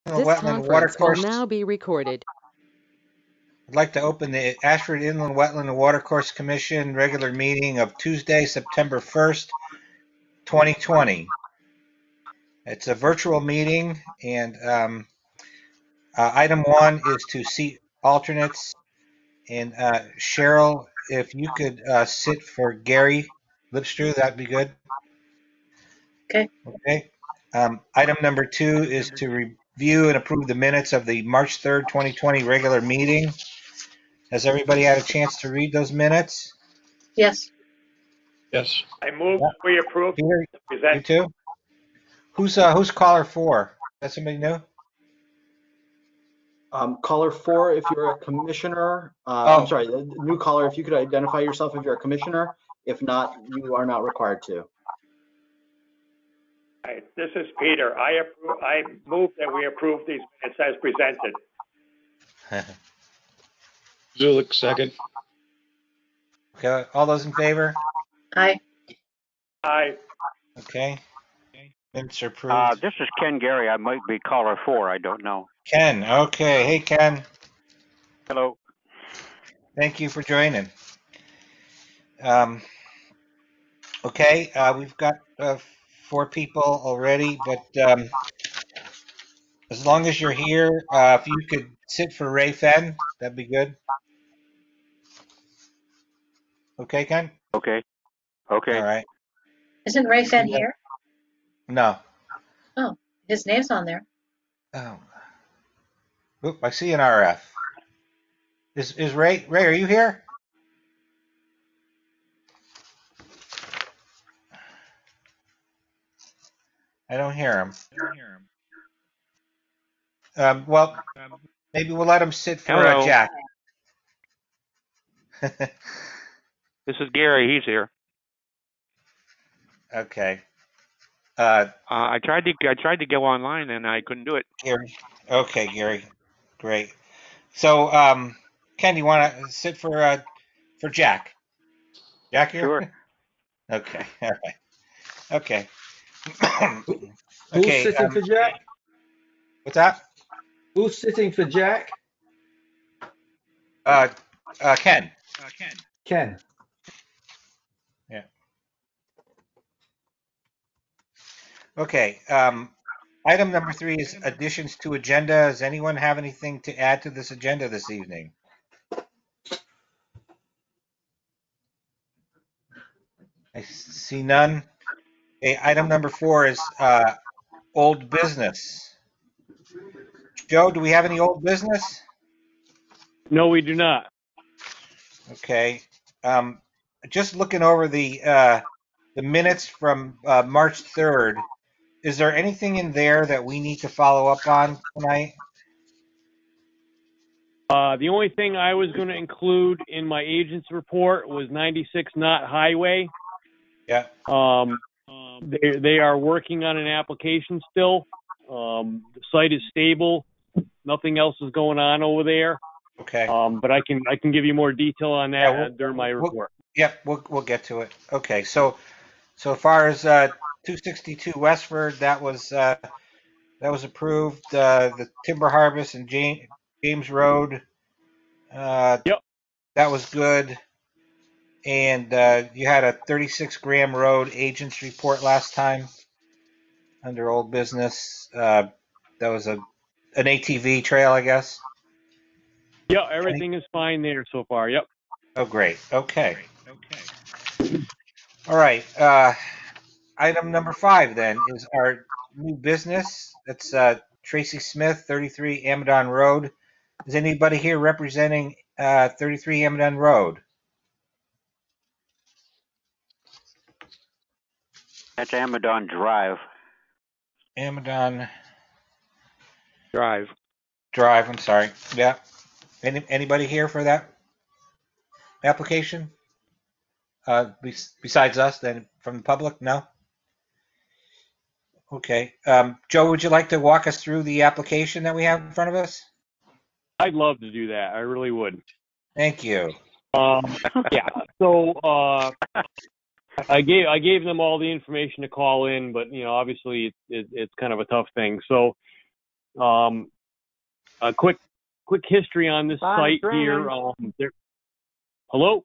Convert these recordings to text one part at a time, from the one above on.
This Wetland conference will Watercourse. now be recorded. I'd like to open the Ashford Inland Wetland and Watercourse Commission regular meeting of Tuesday, September 1st, 2020. It's a virtual meeting, and item one is to seat alternates. And Cheryl, if you could sit for Gary Lipstrew, that'd be good. Okay. Okay. Item number two is to review and approve the minutes of the March 3rd, 2020 regular meeting. Has everybody had a chance to read those minutes? Yes. Yes. I move Yeah. we approve Peter, the you present. too? Who's caller four? Is that somebody new? Caller four, if you're a commissioner, Oh. I'm sorry, the new caller, if you could identify yourself if you're a commissioner. If not, you are not required to. Hi, this is Peter. I move that we approve these minutes as presented. Zulik, second. Okay, all those in favor? Aye. Aye. Okay. Minutes are approved. This is Ken Gary. I might be caller 4. I don't know. Ken, okay. Hey, Ken. Hello. Thank you for joining. Okay, we've got 4 people already, but as long as you're here, if you could sit for Ray Fenn, that'd be good. Okay, Ken? Okay. Okay. All right. Isn't Ray Fenn here? No. Oh, his name's on there. Oh. Oop, I see an RF. Is Ray, are you here? I don't hear him. Well, maybe we'll let him sit for Hello. Jack. This is Gary. He's here. Okay. I tried to go online and I couldn't do it. Gary. Okay, Gary. Great. So, Ken, you want to sit for Jack? Jack here? Sure. Okay. All right. Okay. Who's Okay. sitting for Jack? What's that? Who's sitting for Jack? Ken. Ken. Yeah. Okay. Item number 3 is additions to agenda. Does anyone have anything to add to this agenda this evening? I see none. Okay, item number 4 is old business. Joe, do we have any old business? No, we do not. Okay. Just looking over the minutes from March 3rd, is there anything in there that we need to follow up on tonight? The only thing I was going to include in my agent's report was 96 Knott Highway. Yeah. They are working on an application still. The site is stable. Nothing else is going on over there. Okay. But I can give you more detail on that during my report. Yep, we'll get to it. Okay, so as far as 262 Westford, that was approved. The Timber Harvest and James Road, Yep. that was good. And you had a 36 Graham Road agents report last time under old business. That was an ATV trail, I guess. Yeah, everything is fine there so far. Yep. Oh, great. Okay. All right. Item number 5 then is our new business. That's Tracy Smith, 33 Amadon Road. Is anybody here representing 33 Amadon Road? That's Amadon Drive. Amadon Drive. I'm sorry. Yeah. Anybody here for that application? Besides us, then from the public? No? Okay. Joe, would you like to walk us through the application that we have in front of us? I'd love to do that. I really would. Thank you. Yeah. So I gave them all the information to call in, but obviously it's kind of a tough thing. So A quick history on this site here. Hello?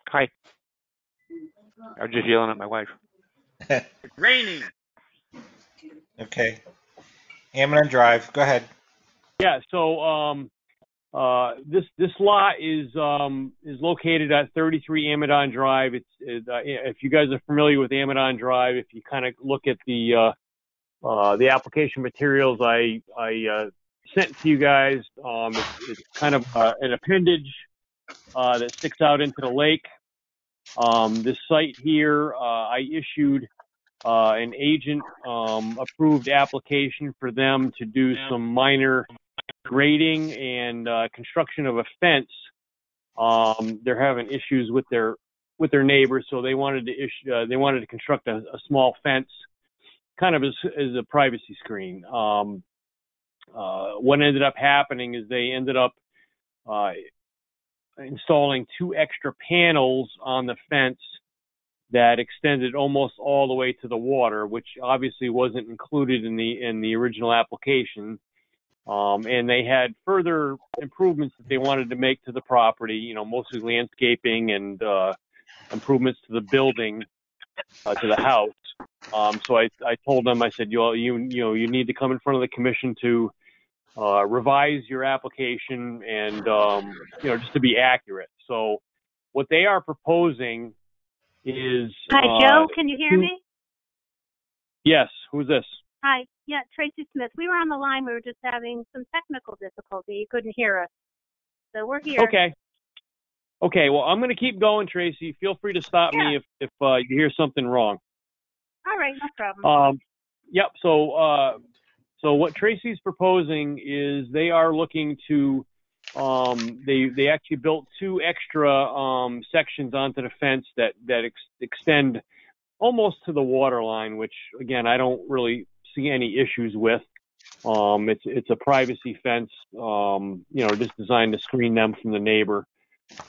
Hi. I was just yelling at my wife. It's raining. Okay. Amnon Drive. Go ahead. Yeah. So this lot is located at 33 Amadon Drive. If you guys are familiar with Amadon Drive, if you kind of look at the application materials I sent to you guys, it's kind of an appendage that sticks out into the lake. This site here, I issued an agent approved application for them to do some minor grading and construction of a fence. They're having issues with their neighbors, so they wanted to construct a small fence, kind of as a privacy screen. What ended up happening is they ended up installing 2 extra panels on the fence that extended almost all the way to the water, which obviously wasn't included in the original application. And they had further improvements that they wanted to make to the property, mostly landscaping and improvements to the building, to the house. So I told them, I said, you need to come in front of the commission to revise your application and, just to be accurate. So what they are proposing is... Hi, Joe, can you hear me? Yes, who's this? Hi, yeah, Tracy Smith. We were on the line. We were just having some technical difficulty. You couldn't hear us. So we're here. Okay, well, I'm going to keep going, Tracy. Feel free to stop me if you hear something wrong. All right, no problem. Yep, so what Tracy's proposing is they are looking to, they actually built 2 extra sections onto the fence that extend almost to the water line, which, again, I don't really see any issues with. It's a privacy fence, just designed to screen them from the neighbor.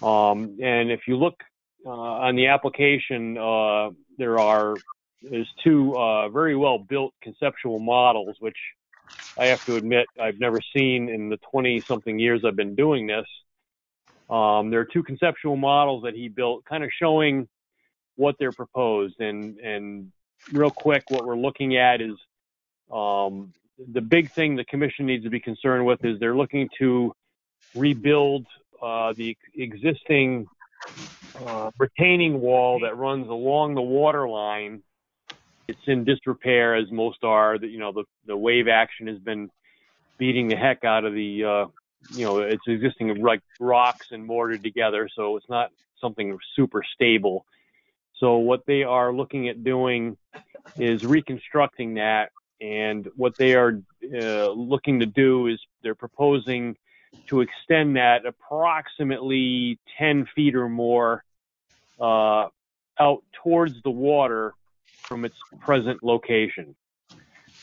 And if you look on the application, there's 2 very well built conceptual models, which I have to admit I've never seen in the 20-something years I've been doing this. There are 2 conceptual models that he built, kind of showing what they're proposed. And real quick, what we're looking at is the big thing the commission needs to be concerned with is they're looking to rebuild the existing retaining wall that runs along the water line. It's in disrepair, as most are. The wave action has been beating the heck out of the it's existing like rocks and mortar together, so it's not something super stable. So what they are looking at doing is reconstructing that, and what they are looking to do is they're proposing to extend that approximately 10 feet or more out towards the water from its present location.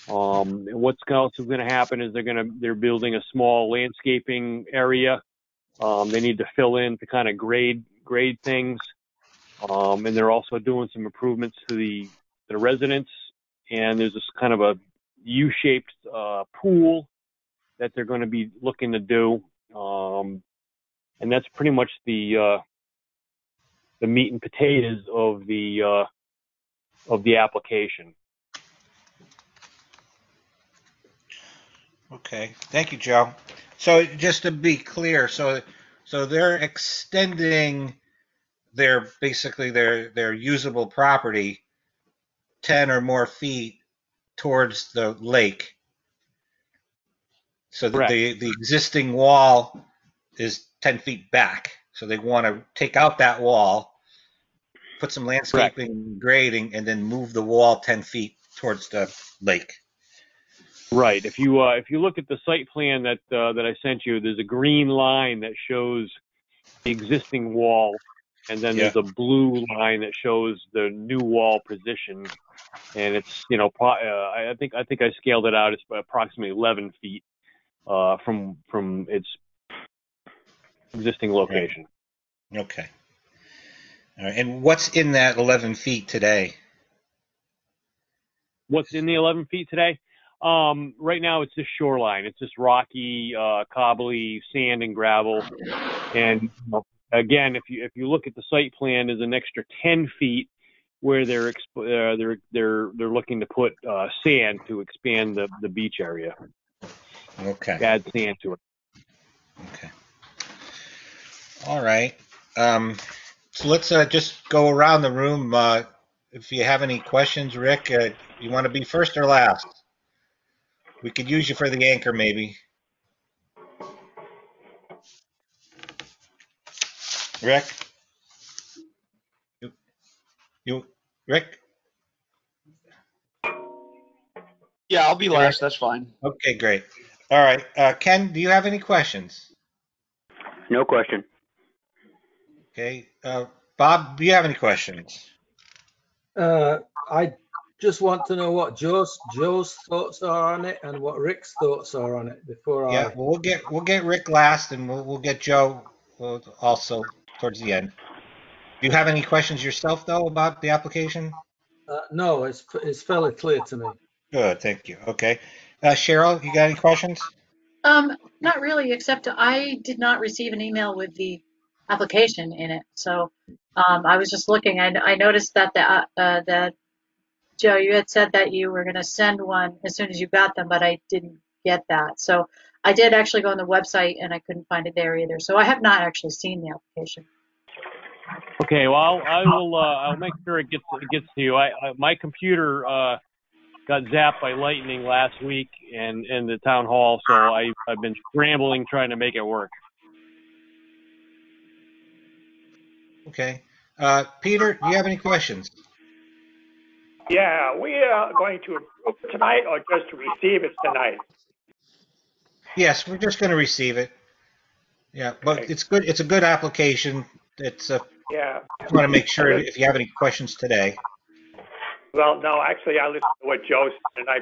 What's also going to happen is they're building a small landscaping area. They need to fill in to kind of grade things, and they're also doing some improvements to the residents. And there's this kind of a U-shaped pool that they're going to be looking to do, and that's pretty much the meat and potatoes of the application. Okay, thank you, Joe. So just to be clear, so they're extending their usable property 10 or more feet towards the lake. So the existing wall is 10 feet back. So they want to take out that wall, put some landscaping and grading, and then move the wall 10 feet towards the lake. Right. If you look at the site plan that I sent you, there's a green line that shows the existing wall, and then there's a blue line that shows the new wall position. And it's I think I scaled it out. It's approximately 11 feet from its existing location. Okay. All right. And what's in that 11 feet today? What's in the 11 feet today? Right now it's just shoreline. It's just rocky, cobbly sand and gravel. And again, if you look at the site plan, there's an extra 10 feet where they're looking to put sand to expand the beach area. Okay. Add sand to it. Okay. All right. So let's just go around the room. If you have any questions, Rick, you want to be first or last? We could use you for the anchor, maybe. Rick? Rick? Yeah, I'll be last. That's fine. Okay, great. All right. Ken, do you have any questions? No question. Okay. Bob, do you have any questions? I just want to know what Joe's thoughts are on it and what Rick's thoughts are on it before Yeah, I. well, we'll get Rick last, and we'll get Joe also towards the end. Do you have any questions yourself, though, about the application? No, it's fairly clear to me. Good, thank you. Okay. Cheryl, you got any questions? Not really, except I did not receive an email with the application in it. So I was just looking. I noticed that that Joe, you had said that you were going to send one as soon as you got them, but I didn't get that. So I did actually go on the website and I couldn't find it there either. So I have not actually seen the application. Okay, well, I'll make sure it gets to you. My computer got zapped by lightning last week in the town hall, so I've been scrambling trying to make it work. Okay. Peter, do you have any questions? Yeah, we are going to approve it tonight or just to receive it tonight? Yes, we're just going to receive it. Yeah, but Okay. it's good. It's a good application. It's Yeah. just want to make sure if you have any questions today. Well, no, actually, I listened to what Joe said, and I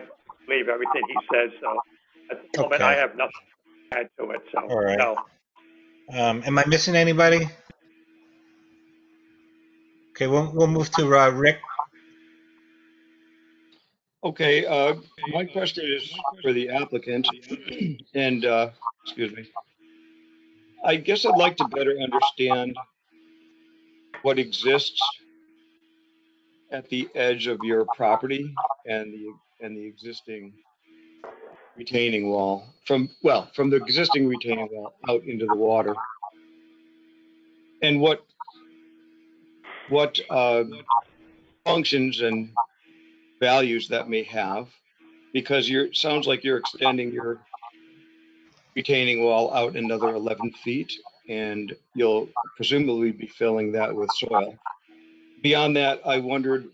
believe everything he says. So at the moment, Okay. I have nothing to add to it. So, All right. no. Am I missing anybody? Okay, we'll move to Rick. Okay, my question is for the applicant, and excuse me. I guess I'd like to better understand what exists at the edge of your property and the existing retaining wall from the existing retaining wall out into the water, and what functions and values that may have, because sounds like you're extending your retaining wall out another 11 feet, and you'll presumably be filling that with soil. Beyond that, I wondered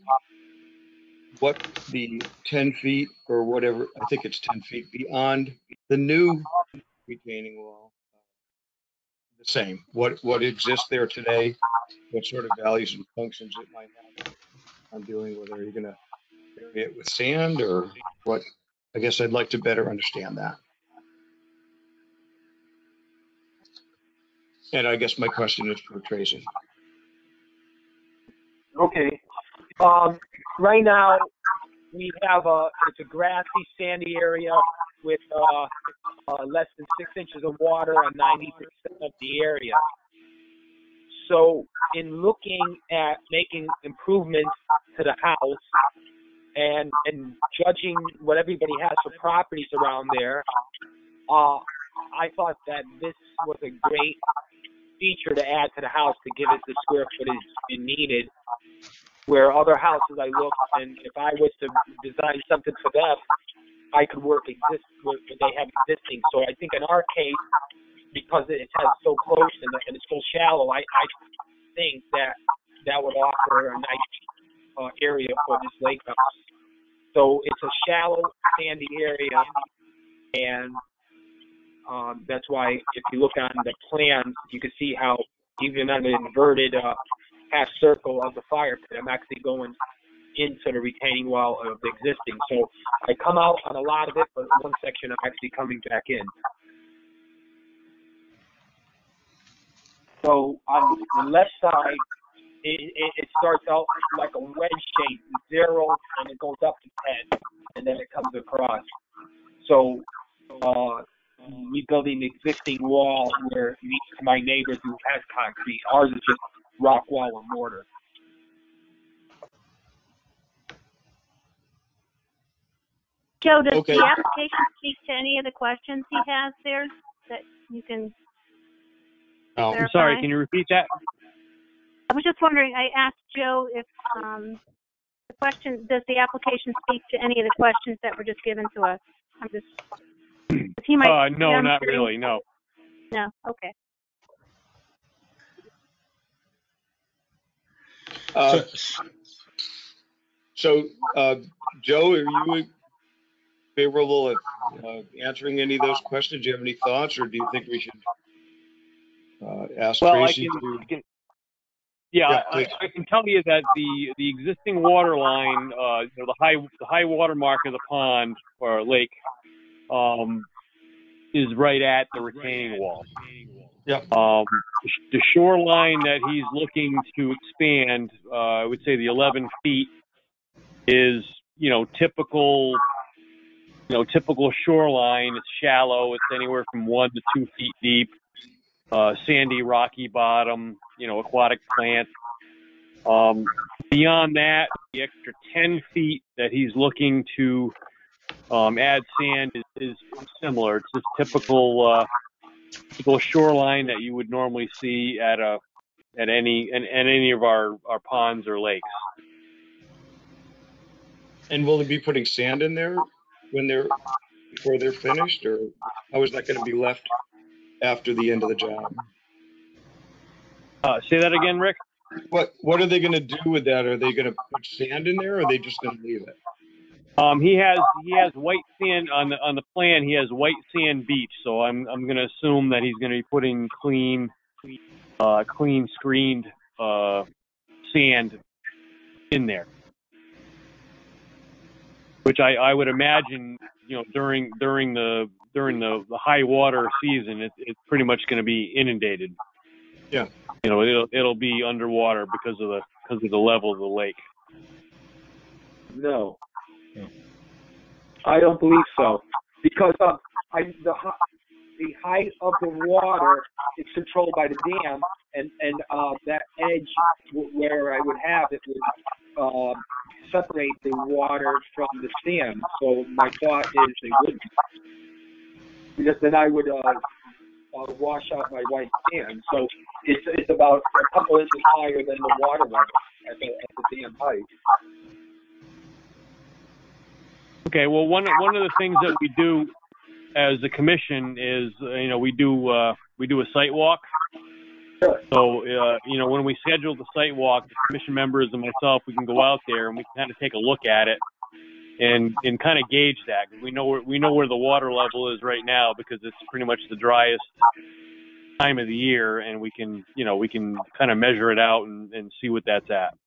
what the 10 feet or whatever, I think it's 10 feet beyond the new retaining wall, the same. What exists there today, what sort of values and functions it might have on dealing with, are you going to bury it with sand or what? I guess I'd like to better understand that. And I guess my question is for Tracy. Okay. Right now, we have it's a grassy, sandy area with less than 6 inches of water on 90% of the area. So in looking at making improvements to the house and judging what everybody has for properties around there, I thought that this was a great feature to add to the house to give it the square footage it needed. Where other houses I looked, and if I was to design something for them, I could work with what they have existing. So I think in our case, because it's so close and it's so shallow, I think that would offer a nice area for this lake house. So it's a shallow, sandy area, and that's why if you look on the plans, you can see how even on the inverted half circle of the fire pit, I'm actually going into the retaining wall of the existing. So I come out on a lot of it, but one section I'm actually coming back in. So on the left side it starts out like a wedge shape, 0, and it goes up to 10, and then it comes across. So rebuilding the existing wall where my neighbors who has concrete, ours is just rock wall and mortar. Joe, does Okay. the application speak to any of the questions he has there that you can No. clarify? I'm sorry, can you repeat that? I was just wondering, I asked Joe if the question, does the application speak to any of the questions that were just given to us? I'm just, he might. No, not really, no. No, okay. So, Joe, are you favorable at answering any of those questions? Do you have any thoughts, or do you think we should ask Tracy to? Yeah, please. I can tell you that the existing water line, the high water mark of the pond or lake, is right at the retaining wall. Yep. The shoreline that he's looking to expand, I would say the 11 feet is, typical shoreline. It's shallow. It's anywhere from 1 to 2 feet deep. Sandy, rocky bottom. Aquatic plants. Beyond that, the extra 10 feet that he's looking to add sand is similar. It's just typical shoreline that you would normally see at any of our ponds or lakes. And will they be putting sand in there before they're finished, or how is that going to be left after the end of the job? Say that again, Rick. What are they going to do with that? Are they going to put sand in there, or are they just going to leave it? He has white sand on the plan. He has white sand beach, so I'm going to assume that he's going to be putting clean screened sand in there, which I would imagine during the high water season it's pretty much going to be inundated. Yeah. It'll be underwater because of the level of the lake. No, I don't believe so, because the height of the water is controlled by the dam, and that edge where I would have it would separate the water from the sand. So my thought is they wouldn't, because then I would wash out my white sand. So it's about a couple inches higher than the water level at the dam height. Okay, well, one of the things that we do as a commission is, we do a site walk. Sure. So, when we schedule the site walk, the commission members and myself, we can go out there and we can kind of take a look at it and kind of gauge that. We know where the water level is right now because it's pretty much the driest time of the year, and we can kind of measure it out and see what that's at.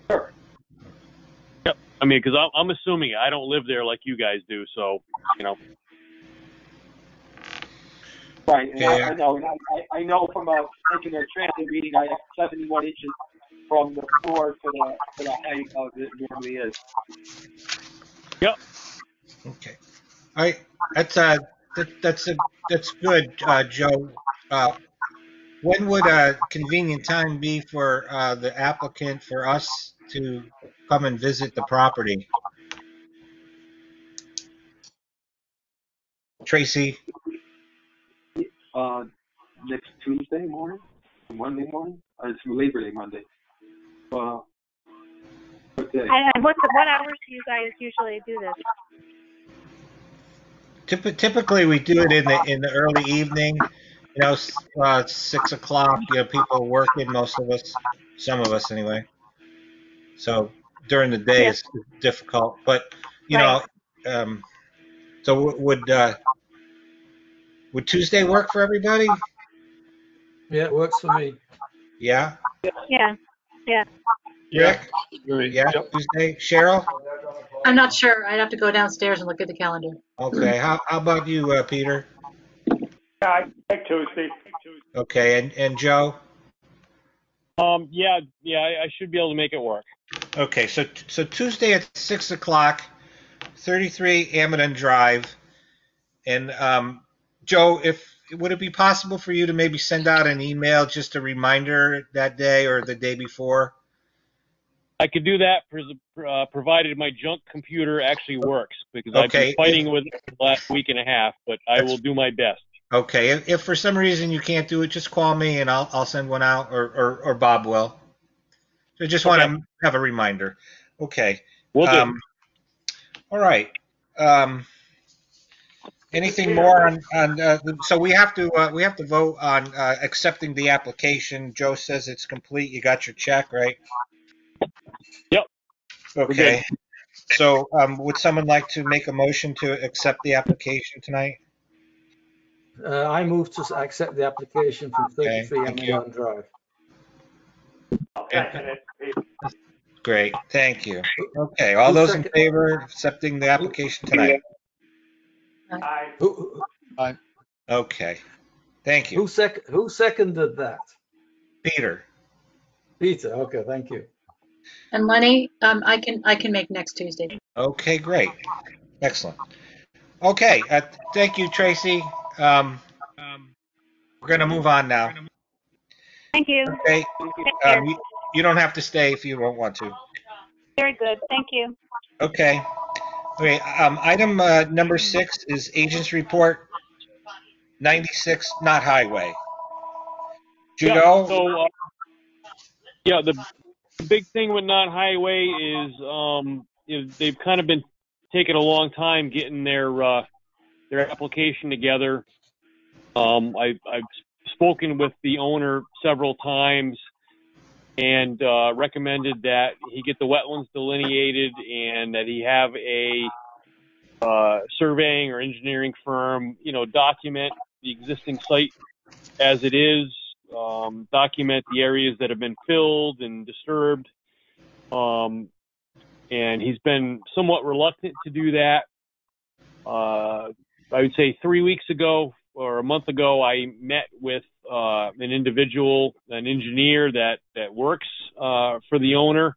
Sure. Yep. I mean, because I'm assuming I don't live there like you guys do, so Right, and yeah. I know from taking a transit reading, I have 71 inches from the floor to the height of it normally is. Yep. Okay. All right. That's good, Joe. When would a convenient time be for the applicant for us to come and visit the property? Tracy? Next Tuesday morning, Monday morning. It's Labor Day Monday. What day? And what hours do you guys usually do this? Typically, we do it in the early evening. 6 o'clock. People are working. Most of us, some of us anyway. So during the day it's difficult. But so would Tuesday work for everybody? Yeah, it works for me. Yeah. Yeah. Rick? Yeah. Tuesday. Cheryl? I'm not sure. I'd have to go downstairs and look at the calendar. Okay. How about you, Peter? Yeah, I think Tuesday. Okay, and Joe? Yeah, I should be able to make it work. Okay, so Tuesday at 6 o'clock, 33 Amadon Drive. And Joe, would it be possible for you to maybe send out an email, just a reminder that day or the day before? I could do that, provided my junk computer actually works, because I've Okay, been fighting with it for the last week and a half, but I will do my best. Okay, if for some reason you can't do it, just call me and I'll send one out, or Bob will. So just want to have a reminder. Okay. Will do. All right. Anything more on so we have to vote on accepting the application. Joe says it's complete. You got your check, right? Yep. Okay. So would someone like to make a motion to accept the application tonight? I move to accept the application from 33 Amadon Drive. I'll second it. Great, thank you. Okay, all those in favor of accepting the application tonight? Aye. Aye. Okay, thank you. Who seconded that? Peter. Peter. Okay, thank you. And Lenny, I can make next Tuesday. Okay, great, excellent. Okay, thank you, Tracy. We're going to move on now. Thank you. Okay, you don't have to stay if you don't want to. Very good. Thank you. Okay. Okay. Item number 6 is Agents Report 96, not Highway. Judo? Yeah, the big thing with not highway is they've kind of been taking a long time getting their application together. I've spoken with the owner several times and recommended that he get the wetlands delineated and that he have a surveying or engineering firm, document the existing site as it is, document the areas that have been filled and disturbed. And he's been somewhat reluctant to do that. I would say 3 weeks ago or a month ago, I met with an individual, an engineer that works for the owner,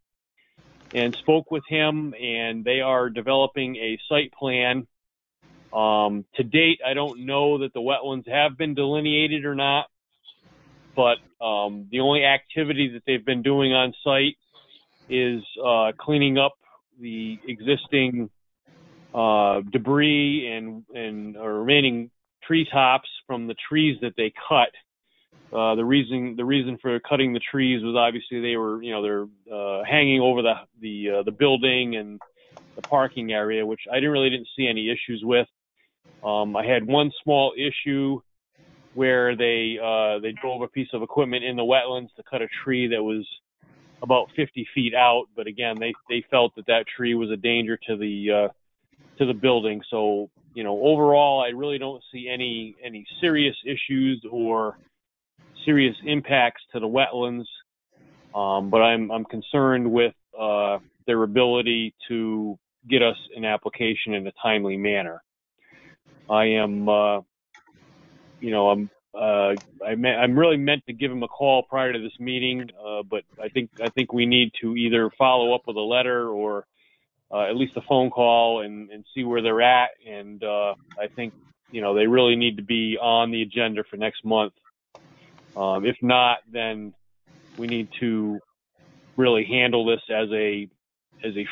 and spoke with him, and they are developing a site plan. To date, I don't know that the wetlands have been delineated or not, but the only activity that they've been doing on site is cleaning up the existing debris and remaining tree tops from the trees that they cut. The reason for cutting the trees was obviously they were, they're hanging over the building and the parking area, which I really didn't see any issues with. I had one small issue where they drove a piece of equipment in the wetlands to cut a tree that was about 50 feet out, but again, they felt that tree was a danger to the building. So, overall, I really don't see any serious issues or serious impacts to the wetlands. But I'm concerned with their ability to get us an application in a timely manner. I am, I'm really meant to give him a call prior to this meeting, but I think we need to either follow up with a letter or at least a phone call and see where they're at. And I think they really need to be on the agenda for next month. If not, then we need to really handle this as a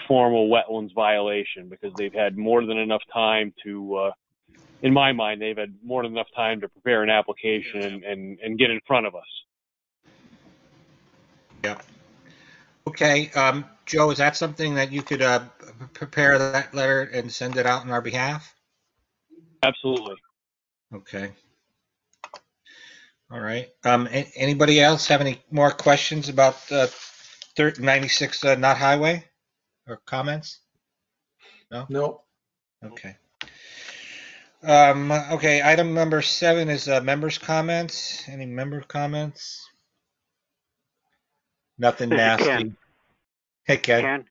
formal wetlands violation, because they've had more than enough time to. In my mind, they've had more than enough time to prepare an application and get in front of us. Yeah. Okay. Joe, is that something that you could prepare that letter and send it out on our behalf? Absolutely. Okay. All right. Anybody else have any more questions about 96 not highway or comments? No? No. Okay. Okay, item number 7 is members' comments. Any member comments? Nothing nasty. Ken. Hey, Ken. Ken,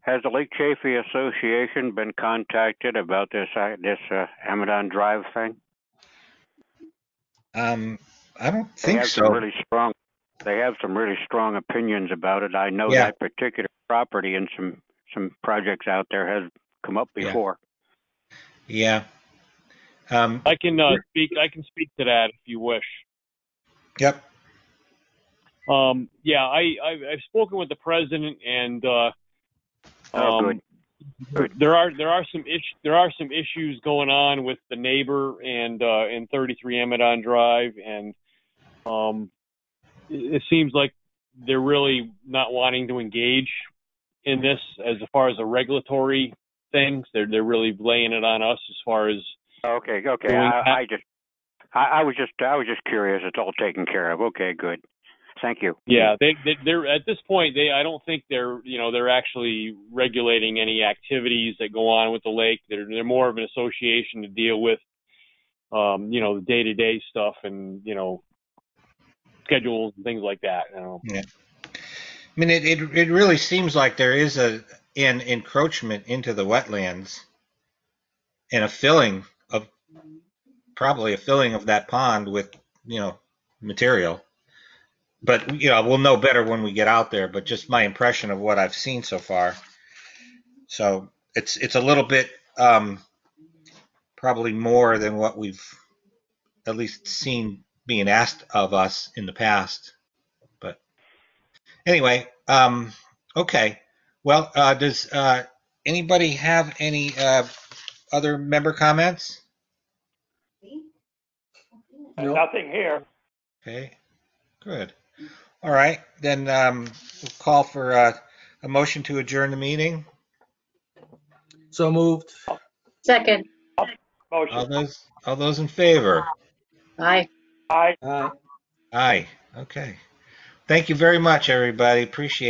has the Lake Chaffee Association been contacted about this Amadon Drive thing? I don't They think have so. some really strong they have some really strong opinions about it. I know that particular property and some projects out there has come up before. Yeah. I can speak to that if you wish. Yep. Yeah, I've spoken with the president, and good. there are some issues going on with the neighbor and in 33 Amadon Drive, and it seems like they're really not wanting to engage in this as far as the regulatory things. They're really laying it on us as far as Okay. I was just curious. It's all taken care of. Okay, good. Thank you. Yeah, they're at this point. I don't think they're actually regulating any activities that go on with the lake. They're more of an association to deal with, the day-to-day stuff and schedules and things like that. Yeah. I mean, it really seems like there is an encroachment into the wetlands and probably a filling of that pond with material. But we'll know better when we get out there. But just my impression of what I've seen so far. So it's a little bit probably more than what we've at least seen being asked of us in the past. But anyway, okay. Well, does anybody have any other member comments? No. Nothing here. Okay, good. All right, then we'll call for a motion to adjourn the meeting. So moved. Second. Motion. All those in favor? Aye. Aye. Aye. Aye. Okay. Thank you very much, everybody. Appreciate it.